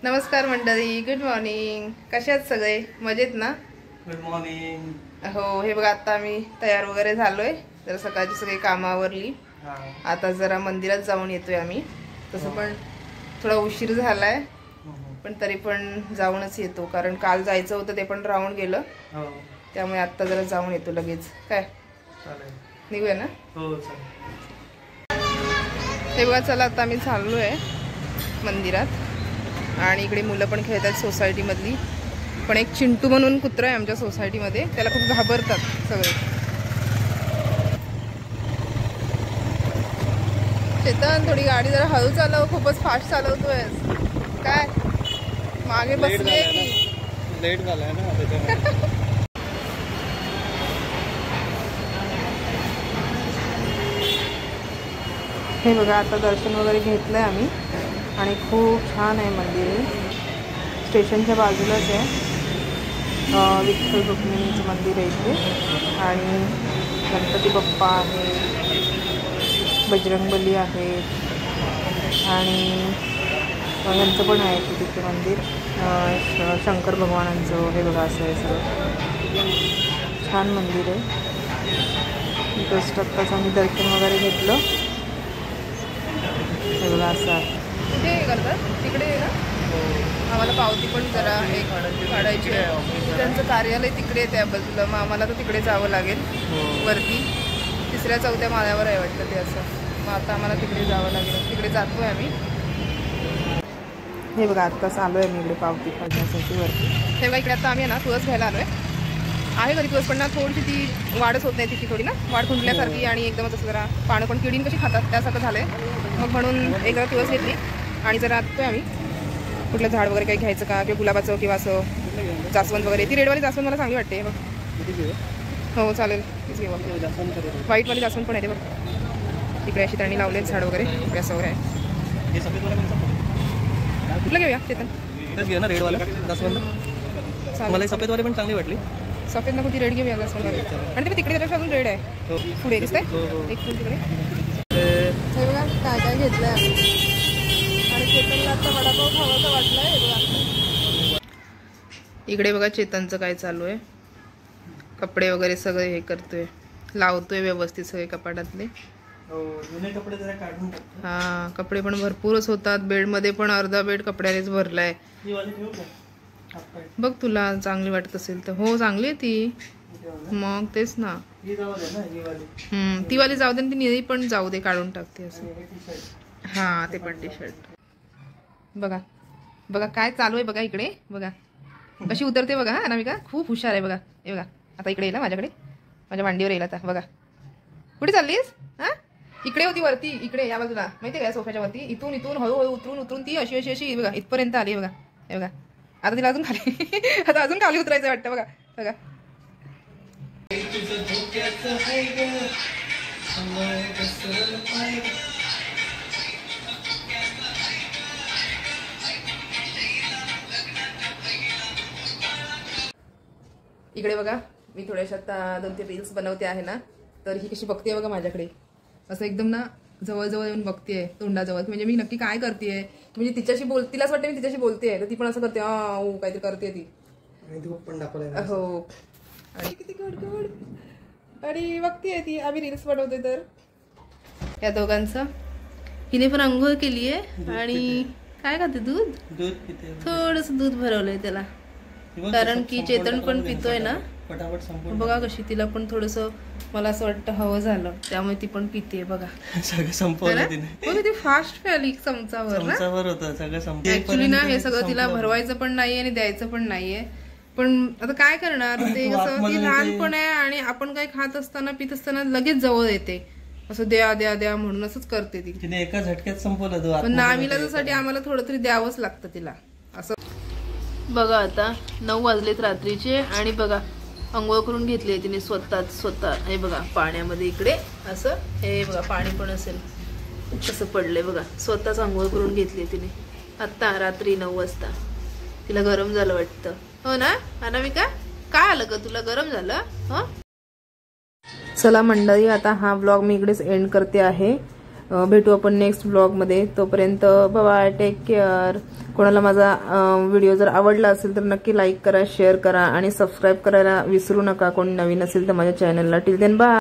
नमस्कार मंडळी, good morning. कसे आहात सगळे? मजेत ना? Good morning. हो, हे बघा आता आम्ही तयार वगैरे झालोय. जरा सकाळची सगळी कामं आवरली. आता जरा मंदिरात जाऊन येतोय आम्ही. तसं पण थोडा उशीर झालाय, पण तरी पण जाऊनच येतो, कारण काल जायचं होतं ते पण राहून गेलं. त्यामुळे आता जरा जाऊन येतो लगेच. काय निघूया ना? हो चालेल. हे बघा, चला आता आम्ही चाललोय मंदिरात. आणि इकडे मुलं पण खेळतात सोसायटीमधली. पण एक चिंटू म्हणून कुत्रा आहे आमच्या सोसायटीमध्ये, त्याला खूप घाबरतात सगळे. चेतन, थोडी गाडी जरा हळू चालव, खूपच फास्ट चालवतोय. काय मागे बसले की लेट झालाय ना त्याच्यामुळे. हे बघा, आता दर्शन वगैरे घेतलंय आम्ही आणि खूप छान आहे मंदिर. स्टेशनच्या बाजूलाच आहे. विठ्ठल रुक्मिणीचं मंदिर आहे इथे. आणि गणपती बाप्पा आहे, बजरंगबली आहे आणि यांचं पण आहे तिथे मंदिर, शंकर भगवानांचं. हे बघा, असं आहे सगळं. छान मंदिर आहे. जस्ट आत्ताच आम्ही दर्शन वगैरे घेतलं. हे बघा, असं आहे. कुठे करतात तिकडे ना? आम्हाला पावती पण जरा एक काढायची आहे. त्यांचं कार्यालय तिकडे आहे त्या बाजूला. मग आम्हाला तर तिकडे जावं लागेल, वरती 3ऱ्या-4थ्या माळ्यावर आहे वाटतं ते. असं मग आता आम्हाला तिकडे जावं लागेल. तिकडे जातोय आम्ही. हे बघा, आत्ताच आलो आहे मी इकडे पावती काढण्यासाठी वरती. हे बघा, इकडे आता आम्ही ना तुळस घ्यायला आलो आहे घरी. तुळस पण ना थोडीशी ती वाढच होत नाही, तिची थोडी ना वाढ खुंटल्यासारखी आणि एकदमच असं जरा पानं पण किडीन कशी खातात त्यासारखं झालं आहे. मग म्हणून एक जरा तुळस घेतली आणि जरा आतोय आम्ही. कुठलं झाड वगैरे काही घ्यायचं का, किंवा गुलाबाचं किंवा असं जास्वंद वगैरे. ती रेडवाली जास्वंद मला चांगली वाटते बघ. हो चालेल, तीच घेऊ. व्हाईटवाली जास्वंद पण आहे ते बघ. इकडे अशी त्यांनी लावलेत झाड वगैरे. इकडे असं वगैरे आहे. कुठलं घेऊया चेतन? घेऊ ना रेडवाला जास्वंद. मला सफेदवाली पण चांगली वाटली. सफेद नको, ती रेड घेऊया जास्वंद. आणि ते तिकडे त्याच्यापेक्षा अजून रेड आहे पुढे दिसतंय एक फुल तिकडे. हे बघा काय काय घेतलंय आम्ही. आणि चेतनला आता वडापाव खावायचा वाटलाय. इकडे बघा चेतनचं काय चालू आहे. कपडे वगैरे सगळे हे करतोय, लावतोय व्यवस्थित सगळे कपाटातले. कपडे जरा काढून टाकतो. हा, कपडे पण भरपूरच होतात. बेडमध्ये पण अर्धा बेड कपड्यानेच भरलाय. बघ, तुला चांगली वाटत असेल तर. हो चांगली आहे ती. मग तेच ना. ती वाली जाऊ दे, ती निळी पण जाऊ दे, काढून टाकते असं. हा, ते पण टी शर्ट. बघा बघा काय चालू आहे बघा. इकडे बघा कशी उतरते बघा. अनामिका खूप हुशार आहे बघा. हे बघा, आता इकडे येईल माझ्याकडे, माझ्या मांडीवर येईल आता. बघा, कुठे चाललीस? हा, इकडे होती वरती, इकडे या बाजूला, माहिती आहे का, सोफ्याच्या वरती. इथून हळूहळू उतरून ती अशी बघा इथपर्यंत आली. बघा, हे बघा. आता तिला अजून खाली आता अजून खाली उतरायचं वाटतं. बघा बघा. इकडे बघा, मी थोड्याशा आता 2-3 रील्स बनवते आहे ना, तर ही कशी बघते बघा माझ्याकडे. असं एकदम ना जवळ येऊन बघतेय, तोंडाजवळ. म्हणजे मी नक्की काय करतेय, म्हणजे तिच्याशी तिलाच वाटते मी तिच्याशी बोलतेय, तर ती पण असं करते. काहीतरी करते ती. हो, आणि किती गोड आणि बघतीये ती. आम्ही रील्स बनवतोय तर या दोघांचं. हिने पण अंघोळ केली आहे आणि काय खाते, दूध पिते. थोडस दूध भरवलंय त्याला, कारण की चेतन पण पितोय ना. बघा कशी तिला पण थोडस, मला असं वाटतं हवं झालं, त्यामुळे ती पण पिते. बघा, सगळं संपवलं तिने. ती फास्ट प्याली चमचावर होतं सगळं संपलं. ऍक्च्युली ना हे सगळं तिला भरवायचं पण नाहीये आणि द्यायचं पण नाहीये. पण आता काय करणार, ते कसं ती लहानपण आहे आणि आपण काय खात असताना पित असताना लगेच जवळ येते, असं द्या द्या द्या म्हणून असंच करते ती. तिने एका झटक्यात संपवलं. पण नाविलाजासाठी आम्हाला थोडं तरी द्यावंच लागतं तिला असं. बघा, आता 9 वाजलेत रात्रीचे आणि बघा अंघोळ करून घेतली तिने स्वतः. हे बघा पाण्यामध्ये इकडे असं, हे बघा पाणी पण असेल कसं पडलंय बघा. स्वतःच अंघोळ करून घेतली तिने आत्ता रात्री 9 वाजता. तिला गरम झालं वाटतं, हो ना अनामिका? काय आलं ग तुला, गरम झालं? हो. चला मंडळी, आता हा व्लॉग मी इकडेच एंड करते आहे. भेटू आपण नेक्स्ट ब्लॉगमध्ये. तोपर्यंत बाय, टेक केअर. कोणाला माझा व्हिडिओ जर आवडला असेल तर नक्की लाईक करा, शेअर करा आणि सबस्क्राईब करायला विसरू नका. कोणी नवीन असेल तर माझ्या चॅनलला. Till then bye.